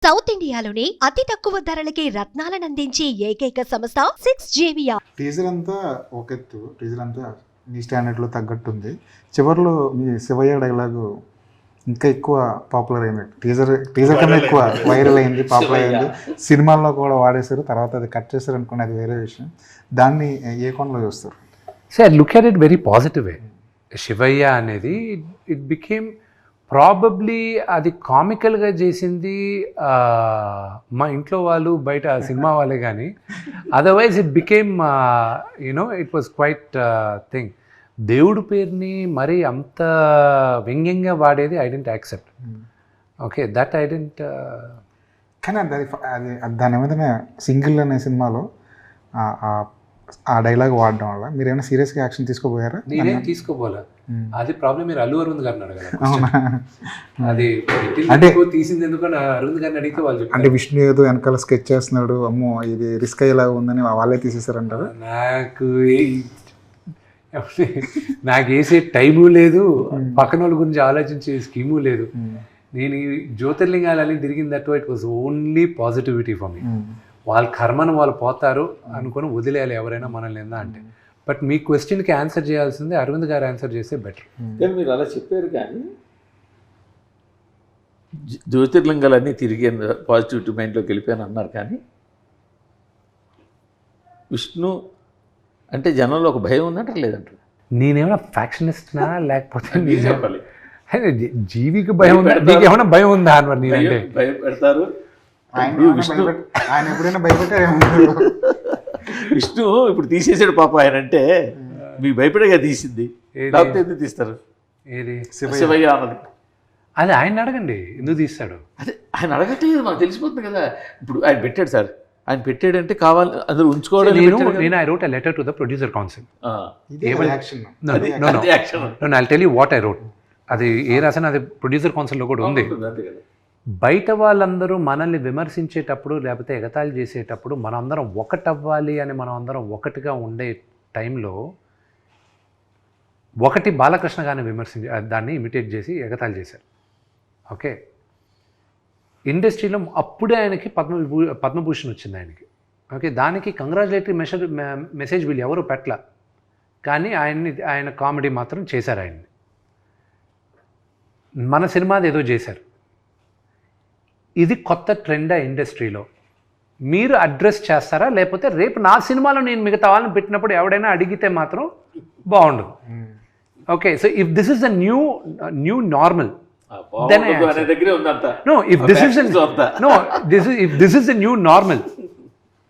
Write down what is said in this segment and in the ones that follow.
South ఇండియాలోనే అతి తక్కువ ధరలకి రత్నాలనందించే ఏకైక సంస్థ 6JVR. టీజర్ అంతా ఒక ఎత్తు, టీజర్ అంతా మీ స్టాండర్డ్లో తగ్గట్టుంది. చివరిలో మీ శివయ్య డైలాగు ఇంకా ఎక్కువ పాపులర్ అయింది. టీజర్ కన్నా ఎక్కువ వైరల్ అయింది, పాపులర్ అయింది. సినిమాల్లో కూడా వాడేశారు, తర్వాత అది కట్ చేశారు అనుకుని అది వేరే విషయం. దాన్ని ఏ కోణంలో చూస్తారు? So I look at it very positive way. Shivayya అనేది ఇట్ బికేమ్ ప్రాబబ్లీ అది కామికల్గా చేసింది మా ఇంట్లో వాళ్ళు, బయట సినిమా వాళ్ళే, కానీ otherwise it became you know it was quite thing. దేవుడి పేరుని మరీ అంత వ్యంగ్యంగా వాడేది I didn't accept. Okay, that I didn't. కానీ అది దాని ఏమైనా సింగిల్ అనే సినిమాలో ఆ డైలాగ్ వాడడం వల్ల మీరు ఏమైనా సీరియస్గా యాక్షన్ తీసుకోపోయారా? నేనేం తీసుకోపోలే. అది ప్రాబ్లం మీరు అల్లు అరవింద్ గారిని అడగాలి. అది అంటే తీసింది ఎందుకని అరవింద్ గారిని అడిగితే వాళ్ళు అంటే విష్ణు ఏదో వెనకాల స్కెచ్ చేస్తున్నాడు, అమ్మో ఇది రిస్క్ అయ్యేలా ఉందని వాళ్ళే తీసేసారంటారు. నాకు వేసే టైము లేదు, పక్కన వాళ్ళ గురించి ఆలోచించే స్కీము లేదు. నేను ఈ జ్యోతిర్లింగాలని తిరిగిన that it was only positivity for me. వాళ్ళ కర్మను వాళ్ళు పోతారు అనుకుని వదిలేయాలి ఎవరైనా మనల్ని ఏందా అంటే. బట్ మీ క్వశ్చన్కి ఆన్సర్ చేయాల్సింది అరవింద్ గారు ఆన్సర్ చేస్తే బెటర్. కానీ మీరు అలా చెప్పారు, కానీ జ్యోతిర్లింగాలన్నీ తిరిగి పాజిటివిటీ మైండ్లోకి వెళ్ళిపోయాను అన్నారు. కానీ విష్ణు అంటే జనంలో ఒక భయం ఉందంటారు లేదంటారు? నేనేమైనా ఫ్యాక్షనిస్ట్నా లేకపోతే చెప్పాలి జీవికి భయం ఉందా? నీకు ఏమైనా భయం ఉందా అని మరి నేనంటే భయపెడతారు. ఆయన ఎప్పుడైనా భయపెట్టారు? విష్ణు ఇప్పుడు తీసేసాడు పాప. ఆయన అంటే మీకు భయపడేగా తీసింది, లేకపోతే ఎందుకు తీస్తారు? ఏది శివయ్య అన్నది అది ఆయన అడగండి, ఎందుకు తీస్తాడు? అదే ఆయన అడగట్లేదు, మాకు తెలిసిపోతుంది కదా. ఇప్పుడు ఆయన పెట్టాడు సార్, ఆయన పెట్టాడంటే కావాలి అందరూ ఉంచుకోవడం. నేను I wrote a letter to the producer council. I tell you what I wrote. అది ఏ రాసిన అది ప్రొడ్యూసర్ కౌన్సిల్లో కూడా ఉంది. బయట వాళ్ళందరూ మనల్ని విమర్శించేటప్పుడు లేకపోతే ఎగతాళి చేసేటప్పుడు మనందరం ఒకటవ్వాలి అని మనం అందరం ఒకటిగా ఉండే టైంలో ఒకటి బాలకృష్ణ గారిని దాన్ని ఇమిటేట్ చేసి ఎగతాళి చేశారు. ఓకే, ఇండస్ట్రీలో అప్పుడే ఆయనకి పద్మభూషణ్ వచ్చింది ఆయనకి. ఓకే, దానికి కంగ్రాచులేటరీ మెసేజ్ వీళ్ళు ఎవరు పెట్టల, కానీ ఆయన కామెడీ మాత్రం చేశారు. ఆయన్ని మన సినిమాది ఏదో చేశారు. ఇది కొత్త ట్రెండ్ ఇండస్ట్రీలో. మీరు అడ్రస్ చేస్తారా? లేకపోతే రేపు నా సినిమాలో నేను మిగతా వాళ్ళని పెట్టినప్పుడు ఎవడైనా అడిగితే మాత్రం బాగుండదు. Okay, so if this is the new normal, then I no, if this is the new normal,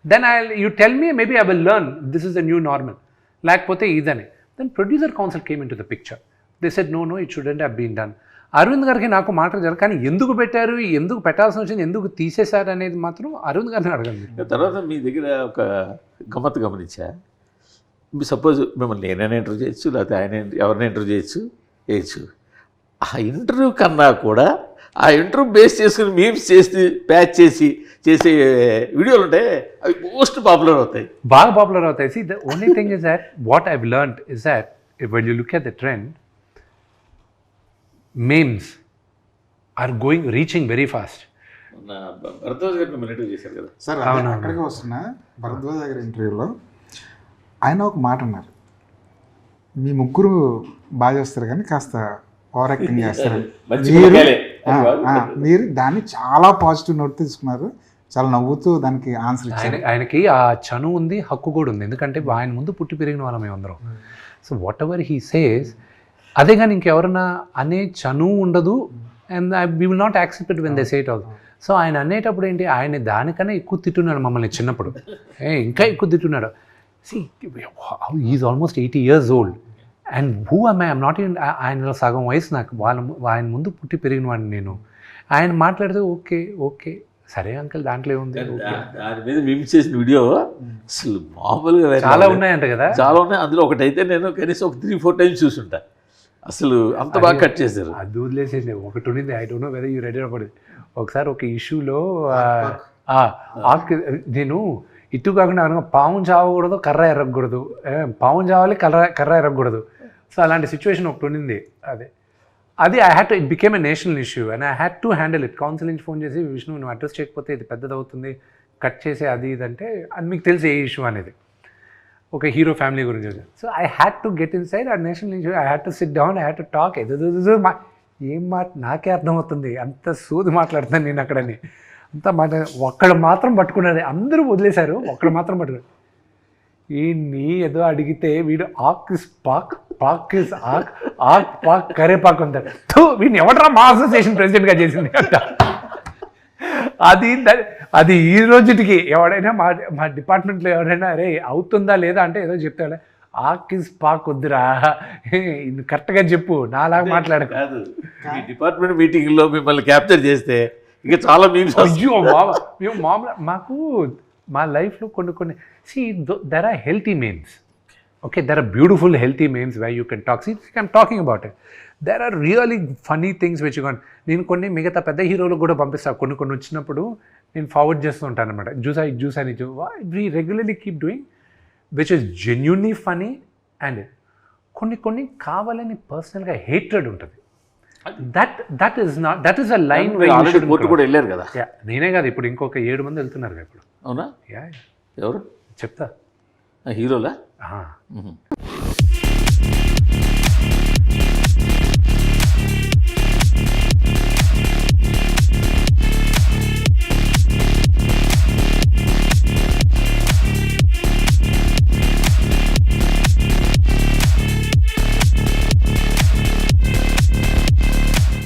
then you tell me, maybe I will learn this is the new normal. లేకపోతే ఇదని. Then producer council came into the picture. They said no, it shouldn't have been done. Arvind గారికి నాకు మాట్లాడారు, కానీ ఎందుకు పెట్టారు, ఎందుకు పెట్టాల్సి వచ్చింది, ఎందుకు తీసేశారు అనేది మాత్రం అరవింద్ గారిని అడగండి. తర్వాత మీ దగ్గర ఒక గమ్మత్తు గమనించా. మీ సపోజ్ మిమ్మల్ని నేనైనా ఇంటర్వ్యూ చేయొచ్చు, లేకపోతే ఆయన ఎవరైనా ఇంటర్వ్యూ చేయొచ్చు. ఆ ఇంటర్వ్యూ కన్నా కూడా ఆ ఇంటర్వ్యూ బేస్ చేసుకుని మీమ్స్ చేసి ప్యాచ్ చేసే వీడియోలు ఉంటాయి, అవి మోస్ట్ పాపులర్ అవుతాయి, బాగా పాపులర్ అవుతాయి. See, the only thing is that what I've learned is that when you look at the trend, memes are reaching very fast. Bharadwaj గారు మిమ్మల్ని ఇంటర్వ్యూ చేశారు కదా సార్, అక్కడికి వస్తున్న భరద్వాజ్ గారి ఇంటర్వ్యూలో ఆయన ఒక మాట అన్నారు, మీ ముగ్గురు బాగా చేస్తారు కానీ కాస్త ఓవర్ యాక్టింగ్ చేస్తారు. మీరు దాన్ని చాలా పాజిటివ్ నోట్ తీసుకున్నారు, చాలా నవ్వుతూ దానికి ఆన్సర్ ఇచ్చారు. ఆయనకి ఆ చనువు ఉంది, హక్కు కూడా ఉంది, ఎందుకంటే ఆయన ముందు పుట్టి పెరిగిన వాళ్ళం మేమందరం. So what ever he says, అదే కానీ ఇంకెవరన్నా అనే చనువు ఉండదు. And we will not accept it when they say it also. So ఆయన అనేటప్పుడు ఏంటి, ఆయన దానికన్నా ఎక్కువ తిట్టున్నాడు మమ్మల్ని చిన్నప్పుడు, ఇంకా ఎక్కువ తిట్టున్నాడు. See, he's almost 80 years old. And who am I? I'm not even, ఆయన సగం వయసు నాకు. ఆయన ముందు పుట్టి పెరిగిన వాడిని నేను. ఆయన మాట్లాడితే ఓకే సరే అంకుల్, దాంట్లో ఏముంది. దాని మీద మేము చేసిన వీడియో అసలు మామూలుగా చాలా ఉన్నాయంట కదా. చాలా ఉన్నాయి. అందులో ఒకటైతే నేను కనీసం ఒక 3-4 times చూసుంటా. అసలు అంత బాగా కట్ చేశారు. అది వదిలేసేసి ఒకటి ఉండింది, I don't know whether you ready అవ్వలేదు. ఒకసారి ఒక ఇష్యూలో నేను ఇటు కాకుండా పాము చావకూడదు, కర్ర ఎరగకూడదు, పాము చావాలి, కర్ర ఎరగకూడదు. సో అలాంటి సిచ్యువేషన్ ఒకటి ఉండింది. అదే అది I had to it became a national issue and I had to handle it. Council నుంచి ఫోన్ చేసి విష్ణు నువ్వు అడ్రస్ చేయకపోతే ఇది పెద్దదవుతుంది, కట్ చేసి అది ఇది అంటే అది మీకు తెలిసి ఏ ఇష్యూ అనేది ఒక హీరో ఫ్యామిలీ గురించి. So I had to get inside ఆ national issue. I had to sit down, I had to talk. ఏం మాట నాకే అర్థమవుతుంది, అంత సూది మాట్లాడుతున్నాను నేను అక్కడని. అంత మాట ఒక్కడ మాత్రం పట్టుకున్నది, అందరూ వదిలేశారు, ఒక్కడ మాత్రం పట్టుకున్నాడు. నీ ఏదో అడిగితే వీడు ఆక్ ఇస్ పాక్, పాక్ ఇస్ ఆక్, ఆక్ పాక్ కరేపాక్ ఉంటాడు. వీడిని ఎవడరా మా అసోసియేషన్ ప్రెసిడెంట్గా చేసింది అంట. అది ఈ రోజుకి ఎవడైనా మా డిపార్ట్మెంట్లో ఎవరైనా అరే అవుతుందా లేదా అంటే ఏదో చెప్తాడు, ఆక్ ఇస్ పాక్ వద్దురా, కరెక్ట్గా చెప్పు, నాలాగా మాట్లాడక. కాదు, మీ డిపార్ట్మెంట్ మీటింగ్లో మిమ్మల్ని క్యాప్చర్ చేస్తే ఇక చాలా మీమ్స్. అయ్యో మేము మామూలు మాకు మా లైఫ్లో కొన్ని there are healthy memes. Okay, there are beautiful healthy memes why you can talk. I'm talking about it. There are really funny things which can. నేను కొన్ని మిగతా పెద్ద హీరోలకు కూడా పంపిస్తాను. కొన్ని వచ్చినప్పుడు నేను ఫార్వర్డ్ చేస్తూ ఉంటాను అనమాట. జ్యూస్ అని we regularly keep doing which is genuinely funny. And కొన్ని కావాలని పర్సనల్గా హేట్రెడ్ ఉంటుంది. That is a line court కూడా వెళ్ళారు కదా. నేనే కాదు, ఇప్పుడు ఇంకొక 7 మంది వెళ్తున్నారు కదా ఇప్పుడు. అవునా? యా ఎవరు చెప్తా. హీరోలా?